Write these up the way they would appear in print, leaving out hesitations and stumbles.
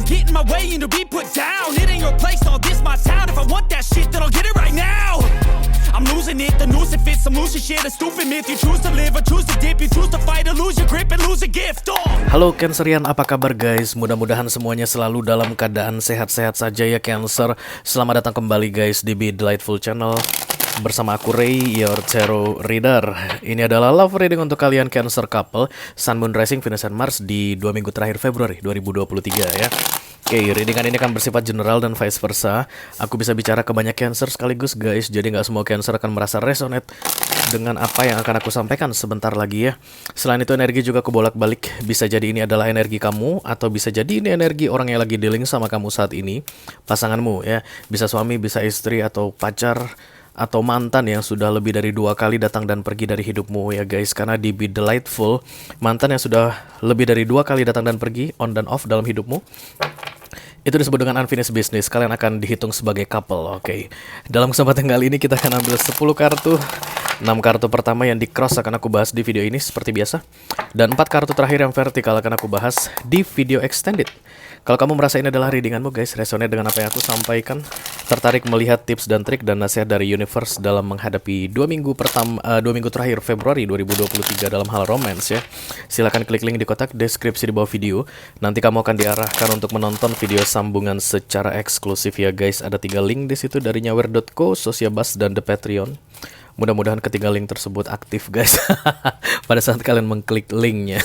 get in my way and to be put down. It ain't your place, all this my town. If I want that shit, then I'll get it right now. I'm losing it, the noose it fits. I'm losing shit, a stupid myth. You choose to live or choose to dip. You choose to fight or lose your grip and lose a gift. Halo Cancerian, apa kabar guys? Mudah-mudahan semuanya selalu dalam keadaan sehat-sehat saja ya Cancer. Selamat datang kembali guys di Be Delightful Channel. Bersama aku Ray, your tarot reader. Ini adalah love reading untuk kalian Cancer couple, Sun, Moon, Rising, Venus, and Mars di 2 minggu terakhir Februari 2023 ya. Oke, readingan ini kan bersifat general dan vice versa. Aku bisa bicara ke banyak Cancer sekaligus guys, jadi nggak semua Cancer akan merasa resonate dengan apa yang akan aku sampaikan sebentar lagi ya. Selain itu energi juga aku bolak-balik. Bisa jadi ini adalah energi kamu, atau bisa jadi ini energi orang yang lagi dealing sama kamu saat ini, pasanganmu ya. Bisa suami, bisa istri, atau pacar, atau mantan yang sudah lebih dari 2 kali datang dan pergi dari hidupmu ya guys. Karena di Be Delightful, mantan yang sudah lebih dari 2 kali datang dan pergi, on dan off dalam hidupmu, itu disebut dengan unfinished business. Kalian akan dihitung sebagai couple. Oke. Dalam kesempatan kali ini kita akan ambil 10 kartu. 6 kartu pertama yang di cross akan aku bahas di video ini seperti biasa, dan 4 kartu terakhir yang vertikal akan aku bahas di video extended. Kalau kamu merasa ini adalah readinganmu guys, resonate dengan apa yang aku sampaikan, tertarik melihat tips dan trik dan nasihat dari universe dalam menghadapi 2 minggu terakhir Februari 2023 dalam hal romance ya, silakan klik link di kotak deskripsi di bawah video. Nanti kamu akan diarahkan untuk menonton video sambungan secara eksklusif ya guys. Ada 3 link di situ, dari nyawer.co, Sociabas, dan The Patreon. Mudah-mudahan ketiga link tersebut aktif guys pada saat kalian mengklik linknya.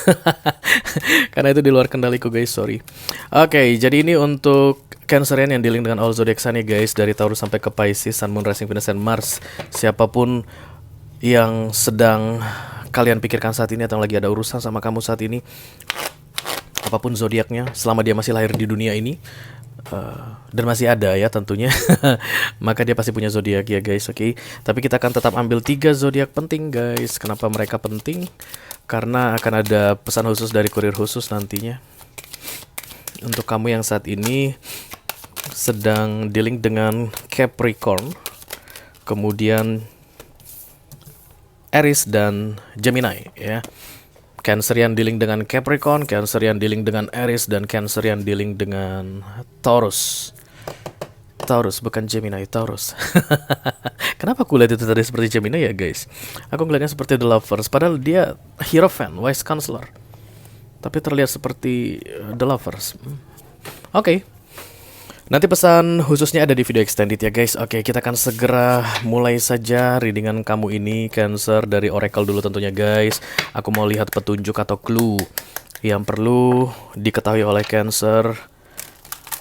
Karena itu di luar kendaliku guys, sorry. Oke, jadi ini untuk Cancerian yang dealing dengan all zodiac sign guys, dari Taurus sampai ke Pisces, Sun, Moon, Rising, Venus, and Mars. Siapapun yang sedang kalian pikirkan saat ini atau lagi ada urusan sama kamu saat ini, apapun zodiaknya, selama dia masih lahir di dunia ini, dan masih ada ya tentunya, maka dia pasti punya zodiak ya guys. Oke. Tapi kita akan tetap ambil 3 zodiak penting guys. Kenapa mereka penting? Karena akan ada pesan khusus dari kurir khusus nantinya untuk kamu yang saat ini sedang dealing dengan Capricorn, kemudian Aries dan Gemini ya. Cancerian dealing dengan Capricorn, Cancerian dealing dengan Aries, dan Cancerian dealing dengan Taurus. Taurus, bukan Gemini, Taurus. Kenapa aku lihat itu tadi seperti Gemini ya guys? Aku ngeliatnya seperti The Lovers, padahal dia Hierophant, Wise Counselor. Tapi terlihat seperti The Lovers. Oke. Nanti pesan khususnya ada di video extended ya guys. Oke, kita akan segera mulai saja readingan kamu ini Cancer, dari Oracle dulu tentunya guys. Aku mau lihat petunjuk atau clue yang perlu diketahui oleh Cancer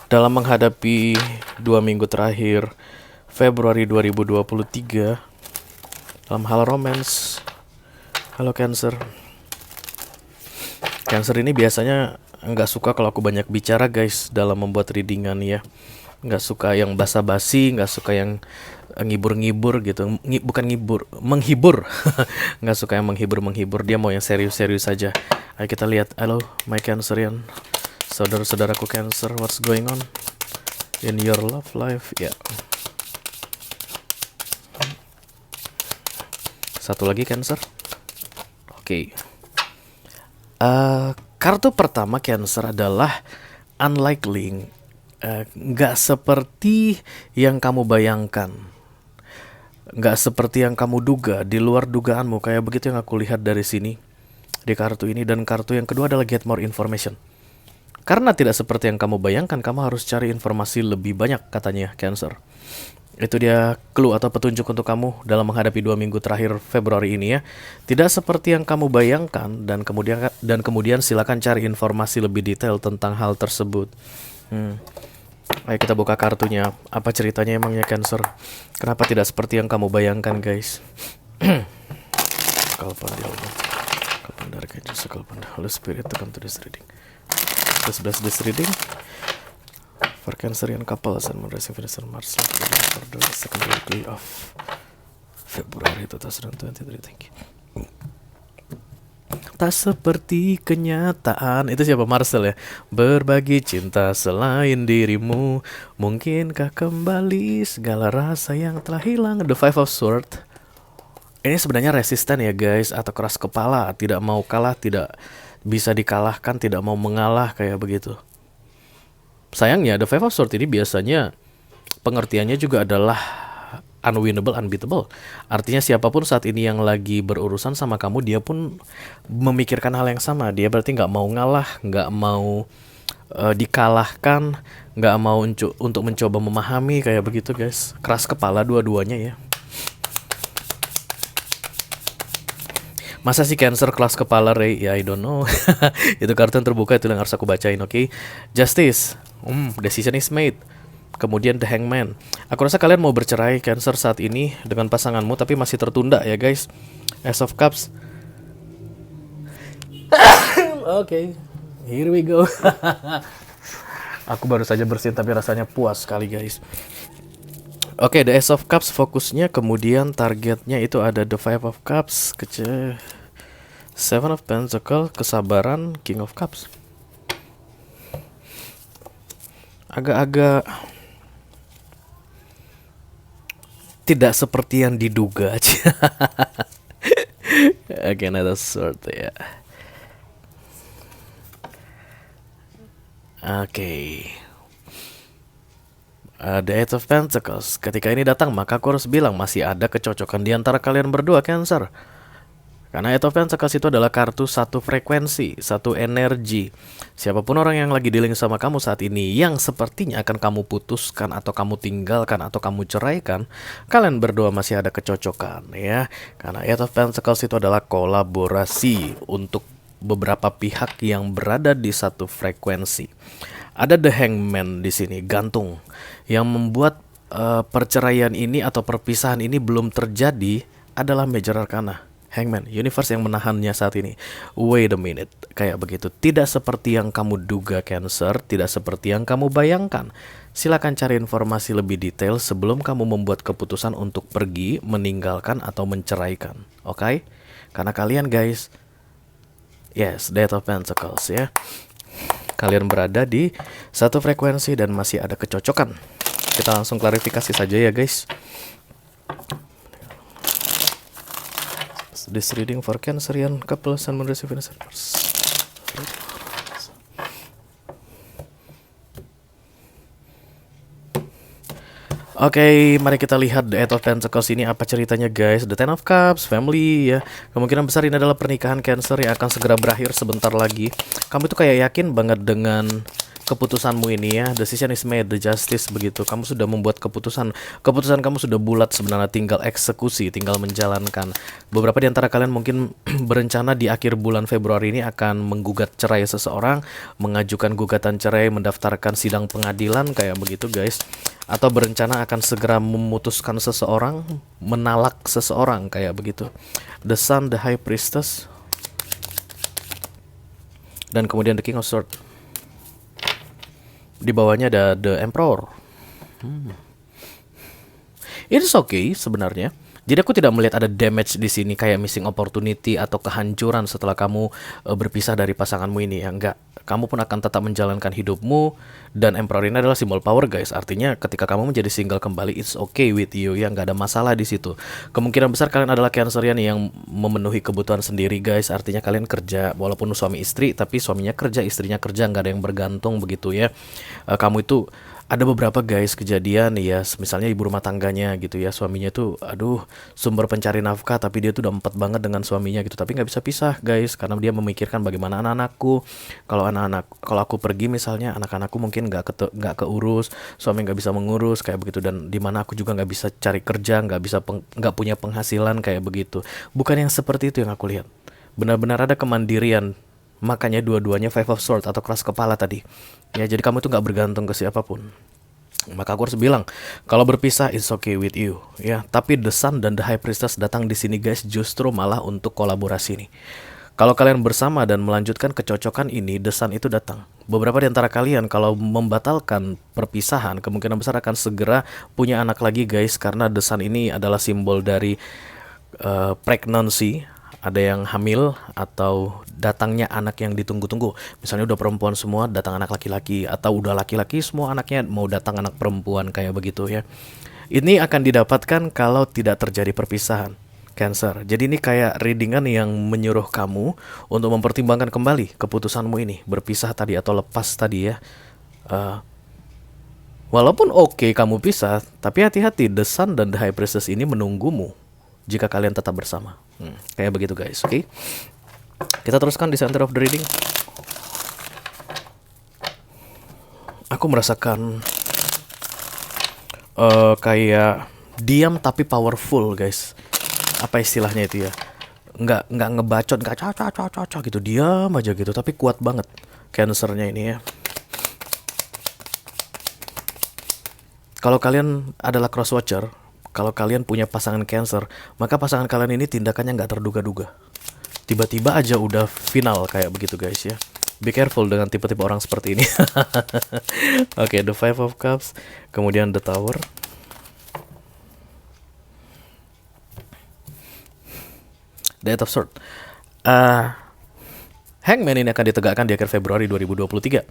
dalam menghadapi 2 minggu terakhir Februari 2023 dalam hal romance. Halo Cancer. Cancer ini biasanya nggak suka kalau aku banyak bicara guys dalam membuat readingan ya. Nggak suka yang basa-basi, nggak suka yang ngibur-ngibur gitu. Bukan ngibur, menghibur. Nggak suka yang menghibur-menghibur. Dia mau yang serius-serius saja. Ayo kita lihat. Halo my Cancerian, saudara-saudaraku Cancer, what's going on in your love life ya. Satu lagi Cancer. Oke. Kartu pertama Cancer adalah unlikely, nggak seperti yang kamu bayangkan, nggak seperti yang kamu duga, di luar dugaanmu, kayak begitu yang aku lihat dari sini di kartu ini. Dan kartu yang kedua adalah get more information. Karena tidak seperti yang kamu bayangkan, kamu harus cari informasi lebih banyak katanya Cancer. Itu dia clue atau petunjuk untuk kamu dalam menghadapi 2 minggu terakhir Februari ini ya. Tidak seperti yang kamu bayangkan, dan kemudian silakan cari informasi lebih detail tentang hal tersebut. Ayo kita buka kartunya. Apa ceritanya emangnya Cancer? Kenapa tidak seperti yang kamu bayangkan guys? Kalpan dari Angels, Kalpan Holy Spirit to come to this reading. Let's bless this reading for Cancerian couple, Sun, Moon, Rising, Venus, and Mars for the second week of February 2023. Thank you. Tak seperti kenyataan. Itu siapa? Marcel ya. Berbagi cinta selain dirimu, mungkinkah kembali segala rasa yang telah hilang. The Five of Swords. Ini sebenarnya resisten ya guys, atau keras kepala, tidak mau kalah, tidak bisa dikalahkan, tidak mau mengalah, kayak begitu. Sayangnya The Five of Swords ini biasanya pengertiannya juga adalah unwinnable, unbeatable. Artinya siapapun saat ini yang lagi berurusan sama kamu, dia pun memikirkan hal yang sama. Dia berarti nggak mau ngalah, nggak mau dikalahkan, nggak mau untuk mencoba memahami kayak begitu guys. Keras kepala dua-duanya ya. Masa sih Cancer kelas kepala Ray? Ya I don't know. Itu kartu yang terbuka, itu yang harus aku bacain, oke? Justice, decision is made. Kemudian The Hangman. Aku rasa kalian mau bercerai Cancer saat ini dengan pasanganmu, tapi masih tertunda ya guys. Ace of Cups. Oke, here we go. Aku baru saja bersin tapi rasanya puas sekali guys. Oke, The Ace of Cups fokusnya, kemudian targetnya itu ada The Five of Cups, Seven of Pentacles, kesabaran, King of Cups. Agak-agak tidak seperti yang diduga aja. Oke, another sword ya. Oke. The Eight of Pentacles. Ketika ini datang, maka aku harus bilang masih ada kecocokan di antara kalian berdua, Cancer. Karena Eight of Pentacles itu adalah kartu satu frekuensi, satu energi. Siapapun orang yang lagi dealing sama kamu saat ini, yang sepertinya akan kamu putuskan atau kamu tinggalkan atau kamu ceraikan, kalian berdua masih ada kecocokan ya. Karena Eight of Pentacles itu adalah kolaborasi untuk beberapa pihak yang berada di satu frekuensi. Ada The Hangman di sini, gantung, yang membuat perceraian ini atau perpisahan ini belum terjadi adalah Major Arcana. Hangman, universe yang menahannya saat ini. Wait a minute, kayak begitu. Tidak seperti yang kamu duga Cancer, tidak seperti yang kamu bayangkan. Silakan cari informasi lebih detail sebelum kamu membuat keputusan untuk pergi, meninggalkan atau menceraikan. Oke? Karena kalian guys, yes, Death of Pentacles ya. Kalian berada di satu frekuensi dan masih ada kecocokan. Kita langsung klarifikasi saja ya guys. This reading for Cancerian couples and recipients. Oke, mari kita lihat The Eight of Pentacles ini apa ceritanya guys. The Ten of Cups, family ya. Kemungkinan besar ini adalah pernikahan Cancer yang akan segera berakhir sebentar lagi. Kamu tuh kayak yakin banget dengan keputusanmu ini ya. Decision is made, the justice begitu. Kamu sudah membuat keputusan. Keputusan kamu sudah bulat sebenarnya, tinggal eksekusi, tinggal menjalankan. Beberapa di antara kalian mungkin berencana di akhir bulan Februari ini akan menggugat cerai seseorang, mengajukan gugatan cerai, mendaftarkan sidang pengadilan kayak begitu guys. Atau berencana akan segera memutuskan seseorang, menalak seseorang kayak begitu. The Sun, the High Priestess, dan kemudian the King of Swords. Di bawahnya ada The Emperor. It's okay sebenarnya. Jadi aku tidak melihat ada damage di sini kayak missing opportunity atau kehancuran setelah kamu berpisah dari pasanganmu ini ya. Enggak. Kamu pun akan tetap menjalankan hidupmu, dan Emperor ini adalah simbol power guys. Artinya ketika kamu menjadi single kembali, it's okay with you ya, nggak ada masalah di situ. Kemungkinan besar kalian adalah Cancerian yang memenuhi kebutuhan sendiri guys. Artinya kalian kerja walaupun suami istri, tapi suaminya kerja, istrinya kerja, nggak ada yang bergantung begitu ya. Kamu itu ada beberapa guys kejadian ya, misalnya ibu rumah tangganya gitu ya, suaminya tuh aduh sumber pencari nafkah, tapi dia tuh udah empat banget dengan suaminya gitu, tapi nggak bisa pisah guys karena dia memikirkan bagaimana anak-anakku. Kalau aku pergi misalnya, anak-anakku mungkin nggak keurus, suami nggak bisa mengurus kayak begitu, dan dimana aku juga nggak bisa cari kerja, nggak punya penghasilan kayak begitu. Bukan yang seperti itu yang aku lihat. Benar-benar ada kemandirian. Makanya dua-duanya Five of Swords atau keras kepala tadi. Ya, jadi kamu tuh nggak bergantung ke siapapun. Maka aku harus bilang, kalau berpisah it's okay with you. Ya, tapi The Sun dan The High Priestess datang di sini guys, justru malah untuk kolaborasi nih. Kalau kalian bersama dan melanjutkan kecocokan ini, The Sun itu datang. Beberapa di antara kalian kalau membatalkan perpisahan, kemungkinan besar akan segera punya anak lagi guys, karena The Sun ini adalah simbol dari pregnancy. Ada yang hamil atau datangnya anak yang ditunggu-tunggu. Misalnya udah perempuan semua, datang anak laki-laki. Atau udah laki-laki semua anaknya mau datang anak perempuan kayak begitu ya. Ini akan didapatkan kalau tidak terjadi perpisahan Cancer. Jadi ini kayak readingan yang menyuruh kamu untuk mempertimbangkan kembali keputusanmu ini, berpisah tadi atau lepas tadi ya. Walaupun oke kamu pisah, tapi hati-hati, The Sun dan The High Priestess ini menunggumu jika kalian tetap bersama. Kayak begitu guys, oke? Kita teruskan di center of the reading. Aku merasakan kayak diam tapi powerful guys. Apa istilahnya itu ya? Nggak ngebacot, nggak caca gitu, diam aja gitu, tapi kuat banget Cancernya ini ya. Kalau kalian adalah crosswatcher, kalau kalian punya pasangan Cancer, maka pasangan kalian ini tindakannya nggak terduga-duga. Tiba-tiba aja udah final kayak begitu guys ya. Be careful dengan tipe-tipe orang seperti ini. Oke, The Five of Cups, kemudian The Tower. The Eight of Swords. Hangman ini akan ditegakkan di akhir Februari 2023.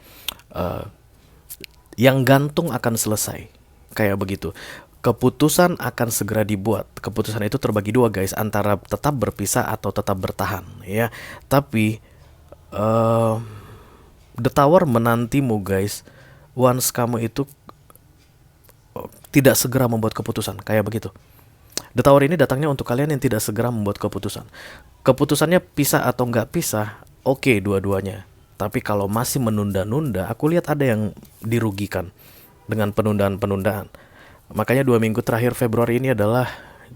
Yang gantung akan selesai. Kayak begitu. Keputusan akan segera dibuat. Keputusan itu terbagi dua guys, antara tetap berpisah atau tetap bertahan ya. Tapi The Tower menantimu guys. Once kamu itu tidak segera membuat keputusan, kayak begitu. The Tower ini datangnya untuk kalian yang tidak segera membuat keputusan. Keputusannya pisah atau nggak pisah, oke dua-duanya. Tapi kalau masih menunda-nunda, aku lihat ada yang dirugikan dengan penundaan-penundaan. Makanya 2 minggu terakhir Februari ini adalah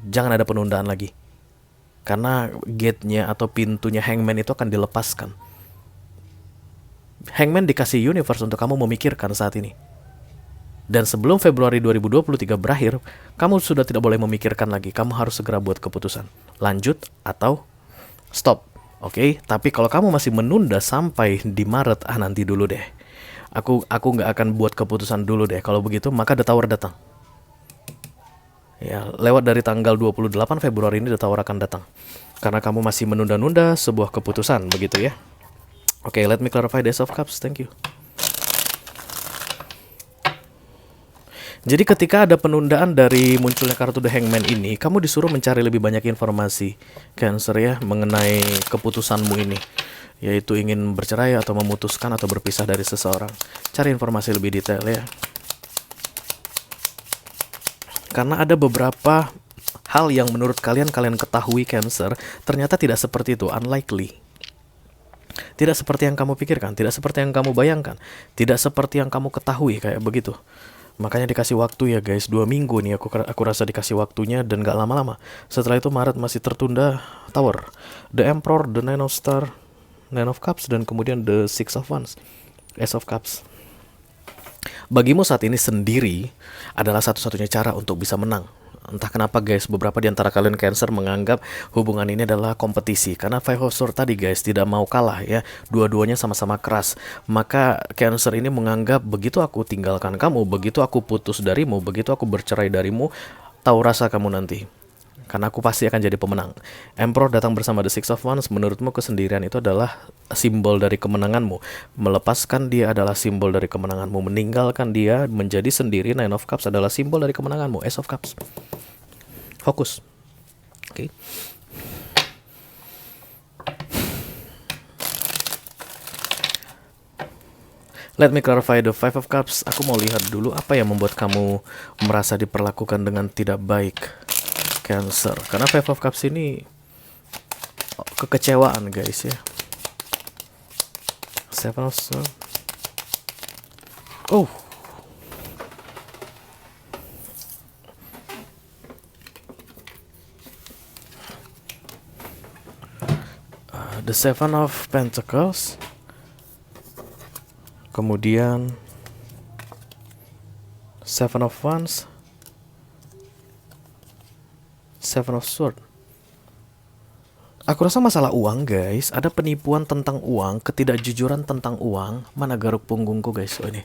jangan ada penundaan lagi. Karena gate-nya atau pintunya Hangman itu akan dilepaskan. Hangman dikasih universe untuk kamu memikirkan saat ini. Dan sebelum Februari 2023 berakhir, kamu sudah tidak boleh memikirkan lagi. Kamu harus segera buat keputusan. Lanjut atau stop. Oke, tapi kalau kamu masih menunda sampai di Maret, nanti dulu deh. Aku nggak akan buat keputusan dulu deh. Kalau begitu, maka The Tower datang. Ya, lewat dari tanggal 28 Februari ini The Tower akan datang. Karena kamu masih menunda-nunda sebuah keputusan, begitu ya. Oke, let me clarify the Ace of Cups. Thank you. Jadi ketika ada penundaan dari munculnya kartu The Hangman ini, kamu disuruh mencari lebih banyak informasi, Cancer ya, mengenai keputusanmu ini. Yaitu ingin bercerai atau memutuskan atau berpisah dari seseorang. Cari informasi lebih detail ya. Karena ada beberapa hal yang menurut kalian ketahui Cancer, ternyata tidak seperti itu, unlikely. Tidak seperti yang kamu pikirkan, tidak seperti yang kamu bayangkan, tidak seperti yang kamu ketahui, kayak begitu. Makanya dikasih waktu ya guys, 2 minggu nih aku rasa dikasih waktunya dan gak lama-lama. Setelah itu Maret masih tertunda Tower, The Emperor, The Nine of Star, Nine of Cups, dan kemudian The Six of Wands, Ace of Cups. Bagimu saat ini sendiri adalah satu-satunya cara untuk bisa menang. Entah kenapa guys, beberapa di antara kalian Cancer menganggap hubungan ini adalah kompetisi. Karena Five of Swords tadi guys, tidak mau kalah ya. Dua-duanya sama-sama keras. Maka Cancer ini menganggap begitu aku tinggalkan kamu, begitu aku putus darimu, begitu aku bercerai darimu, tahu rasa kamu nanti. Karena aku pasti akan jadi pemenang. Emperor datang bersama The Six of Wands. Menurutmu kesendirian itu adalah simbol dari kemenanganmu. Melepaskan dia adalah simbol dari kemenanganmu. Meninggalkan dia menjadi sendiri, Nine of Cups, adalah simbol dari kemenanganmu. Ace of Cups. Fokus. Oke. Let me clarify the Five of Cups. Aku mau lihat dulu apa yang membuat kamu merasa diperlakukan dengan tidak baik, Cancer. Karena Five of Cups ini kekecewaan guys ya. Seven of Swords. Oh. The Seven of Pentacles. Kemudian Seven of Wands, Seven of Swords. Aku rasa masalah uang guys. Ada penipuan tentang uang, ketidakjujuran tentang uang. Mana garuk punggungku guys? Oh ini.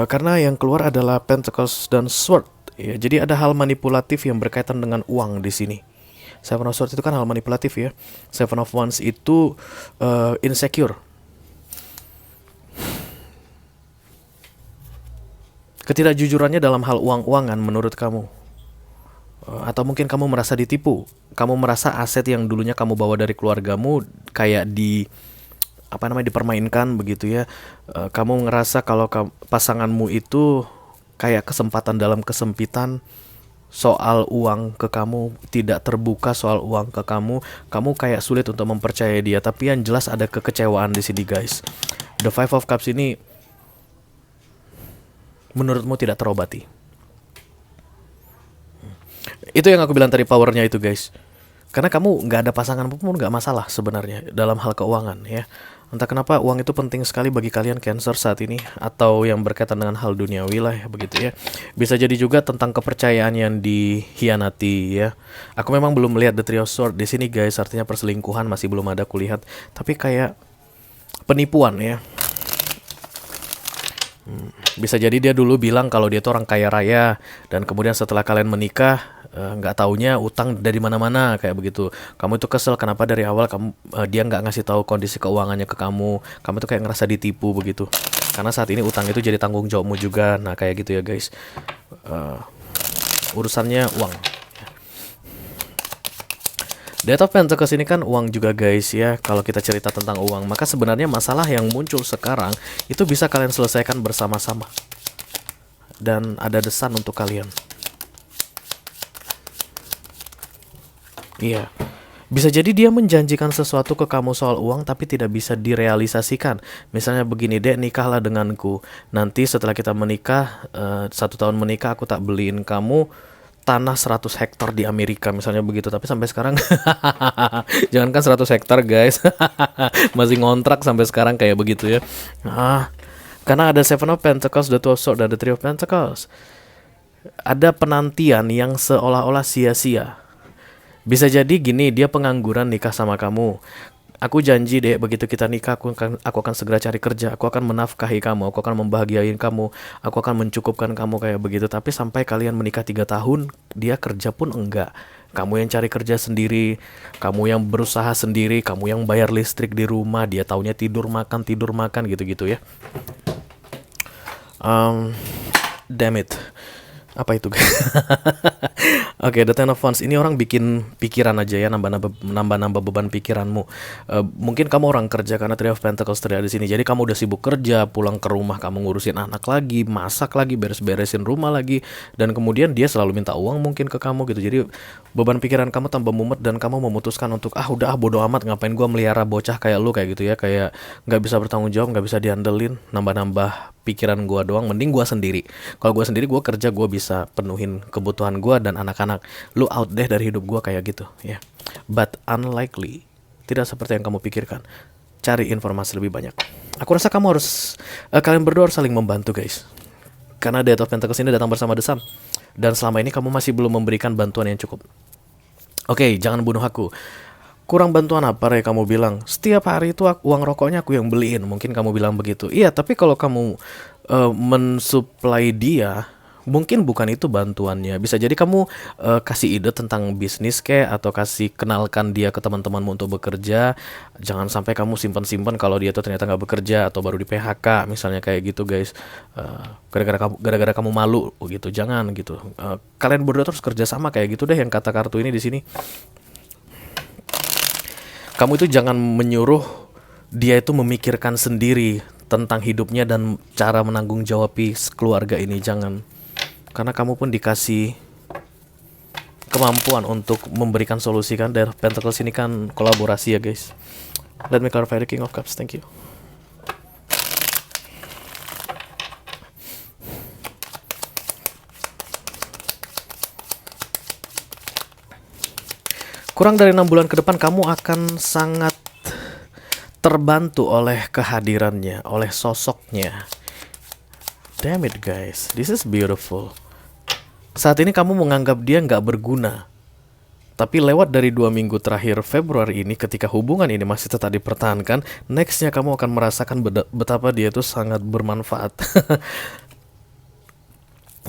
Karena yang keluar adalah Pentacles dan Sword. Ya, jadi ada hal manipulatif yang berkaitan dengan uang di sini. Seven of Swords itu kan hal manipulatif ya. Seven of Wands itu insecure. Ketidakjujurannya dalam hal uang-uangan menurut kamu. Atau mungkin kamu merasa ditipu. Kamu merasa aset yang dulunya kamu bawa dari keluargamu kayak dipermainkan begitu ya. Kamu ngerasa kalau pasanganmu itu kayak kesempatan dalam kesempitan. Soal uang ke kamu, tidak terbuka soal uang ke kamu, kamu kayak sulit untuk mempercayai dia. Tapi yang jelas ada kekecewaan di sini guys. The Five of Cups ini menurutmu tidak terobati. Itu yang aku bilang tadi, powernya itu guys. Karena kamu nggak ada pasangan pun nggak masalah sebenarnya dalam hal keuangan ya. Entah kenapa uang itu penting sekali bagi kalian Cancer saat ini, atau yang berkaitan dengan hal duniawi lah ya, begitu ya. Bisa jadi juga tentang kepercayaan yang dihianati ya. Aku memang belum melihat The Three of Swords di sini guys, artinya perselingkuhan masih belum ada kulihat, tapi kayak penipuan ya. Bisa jadi dia dulu bilang kalau dia itu orang kaya raya, dan kemudian setelah kalian menikah nggak taunya utang dari mana-mana kayak begitu. Kamu itu kesel kenapa dari awal dia nggak ngasih tahu kondisi keuangannya ke kamu. Kamu tuh kayak ngerasa ditipu begitu. Karena saat ini utang itu jadi tanggung jawabmu juga. Nah kayak gitu ya guys. Urusannya uang. Death of Pentacles ini kan uang juga guys ya. Kalau kita cerita tentang uang, maka sebenarnya masalah yang muncul sekarang itu bisa kalian selesaikan bersama-sama. Dan ada desan untuk kalian. Iya. Bisa jadi dia menjanjikan sesuatu ke kamu soal uang tapi tidak bisa direalisasikan. Misalnya begini, Dek, nikahlah denganku. Nanti setelah kita menikah, 1 tahun menikah, aku tak beliin kamu tanah 100 hektar di Amerika misalnya begitu. Tapi sampai sekarang jangankan 100 hektar guys. Masih ngontrak sampai sekarang kayak begitu ya. Karena ada Seven of Pentacles, The Two of Swords, dan The Three of Pentacles. Ada penantian yang seolah-olah sia-sia. Bisa jadi gini, dia pengangguran nikah sama kamu. Aku janji deh, begitu kita nikah aku akan segera cari kerja. Aku akan menafkahi kamu, aku akan membahagiain kamu, aku akan mencukupkan kamu kayak begitu. Tapi sampai kalian menikah 3 tahun, dia kerja pun enggak. Kamu yang cari kerja sendiri, kamu yang berusaha sendiri, kamu yang bayar listrik di rumah, dia taunya tidur makan gitu-gitu ya. Damn it. Apa itu? Oke, The Ten of Wands ini orang bikin pikiran aja ya, nambah beban pikiranmu. Mungkin kamu orang kerja karena Three of Pentacles terlihat di sini. Jadi kamu udah sibuk kerja, pulang ke rumah kamu ngurusin anak lagi, masak lagi, beres-beresin rumah lagi, dan kemudian dia selalu minta uang mungkin ke kamu gitu. Jadi beban pikiran kamu tambah mumet dan kamu memutuskan untuk udah bodo amat, ngapain gua melihara bocah kayak lu kayak gitu ya, kayak nggak bisa bertanggung jawab, nggak bisa diandelin, nambah pikiran gua doang, mending gua sendiri. Kalau gua sendiri, gua kerja, gua bisa penuhin kebutuhan gua dan anak-anak. Lu out deh dari hidup gua kayak gitu ya. But unlikely, tidak seperti yang kamu pikirkan. Cari informasi lebih banyak. Aku rasa kamu harus kalian berdua harus saling membantu guys. Karena Death of Pentacles ini datang bersama The Sun, dan selama ini kamu masih belum memberikan bantuan yang cukup. Oke, jangan bunuh aku. Kurang bantuan apa Ray kamu bilang? Setiap hari itu uang rokoknya aku yang beliin. Mungkin kamu bilang begitu. Iya, tapi kalau kamu mensuplai dia, mungkin bukan itu bantuannya. Bisa jadi kamu kasih ide tentang bisnis atau kasih kenalkan dia ke teman-temanmu untuk bekerja. Jangan sampai kamu simpan-simpan kalau dia tuh ternyata nggak bekerja atau baru di PHK misalnya kayak gitu guys. Gara-gara kamu malu gitu. Jangan gitu. Kalian berdua terus kerja sama kayak gitu deh, yang kata kartu ini di sini. Kamu itu jangan menyuruh dia itu memikirkan sendiri tentang hidupnya dan cara menanggung jawabi keluarga ini, jangan. Karena kamu pun dikasih kemampuan untuk memberikan solusi kan. Dari Pentacles ini kan kolaborasi ya guys. Let me clarify the King of Cups, thank you. Kurang dari 6 bulan ke depan kamu akan sangat terbantu oleh kehadirannya, oleh sosoknya. Damn it guys, this is beautiful. Saat ini kamu menganggap dia nggak berguna. Tapi lewat dari 2 minggu terakhir Februari ini, ketika hubungan ini masih tetap dipertahankan, nextnya kamu akan merasakan betapa dia itu sangat bermanfaat.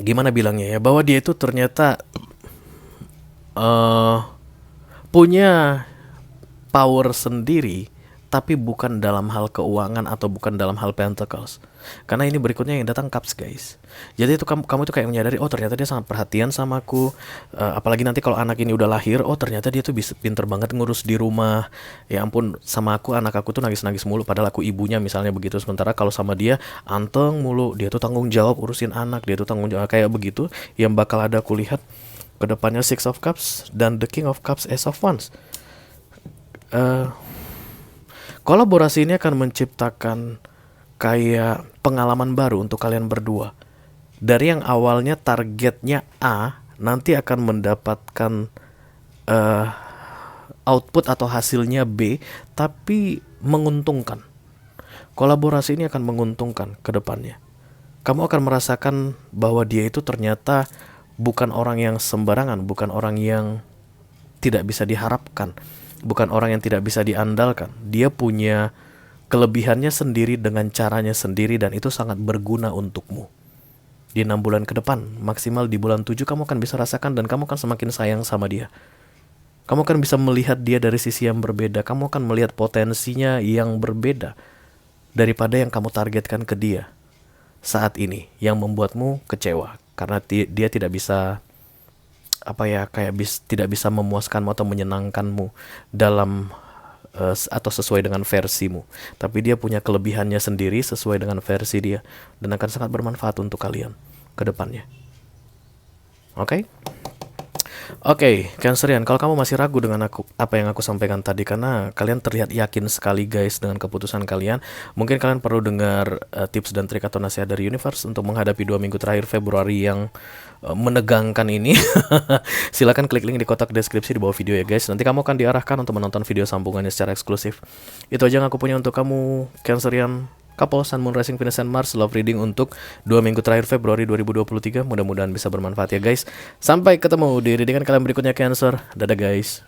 Gimana bilangnya ya, bahwa dia itu ternyata punya power sendiri tapi bukan dalam hal keuangan atau bukan dalam hal pentacles. Karena ini berikutnya yang datang cups guys. Jadi itu kamu tuh kayak menyadari, oh ternyata dia sangat perhatian sama aku. Apalagi nanti kalau anak ini udah lahir, oh ternyata dia tuh bisa pinter banget ngurus di rumah. Ya ampun, sama aku anak aku tuh nangis-nangis mulu padahal aku ibunya misalnya begitu. Sementara kalau sama dia anteng mulu, dia tuh tanggung jawab urusin anak, dia tuh tanggung jawab kayak begitu. Yang bakal ada aku lihat kedepannya Six of Cups dan The King of Cups, Ace of Wands. Kolaborasi ini akan menciptakan kayak pengalaman baru untuk kalian berdua. Dari yang awalnya targetnya A, nanti akan mendapatkan output atau hasilnya B, tapi menguntungkan. Kolaborasi ini akan menguntungkan ke depannya. Kamu akan merasakan bahwa dia itu ternyata bukan orang yang sembarangan, bukan orang yang tidak bisa diharapkan, bukan orang yang tidak bisa diandalkan. Dia punya kelebihannya sendiri dengan caranya sendiri dan itu sangat berguna untukmu. Di 6 bulan ke depan, maksimal di bulan 7 kamu akan bisa rasakan dan kamu akan semakin sayang sama dia. Kamu akan bisa melihat dia dari sisi yang berbeda. Kamu akan melihat potensinya yang berbeda daripada yang kamu targetkan ke dia saat ini, yang membuatmu kecewa karena dia tidak bisa tidak bisa memuaskanmu atau menyenangkanmu dalam atau sesuai dengan versimu. Tapi dia punya kelebihannya sendiri sesuai dengan versi dia dan akan sangat bermanfaat untuk kalian ke depannya. Oke? Oke, Cancerian, kalau kamu masih ragu dengan apa yang aku sampaikan tadi, karena kalian terlihat yakin sekali guys dengan keputusan kalian, mungkin kalian perlu dengar tips dan trik atau nasihat dari Universe untuk menghadapi 2 minggu terakhir Februari yang menegangkan ini. Silakan klik link di kotak deskripsi di bawah video ya guys. Nanti kamu akan diarahkan untuk menonton video sambungannya secara eksklusif. Itu aja yang aku punya untuk kamu, Cancerian. Couple, Sun, Moon, Rising, Venus, and Mars Love Reading untuk 2 minggu terakhir Februari 2023. Mudah-mudahan bisa bermanfaat ya guys. Sampai ketemu di readingan kalian berikutnya Cancer. Dadah guys.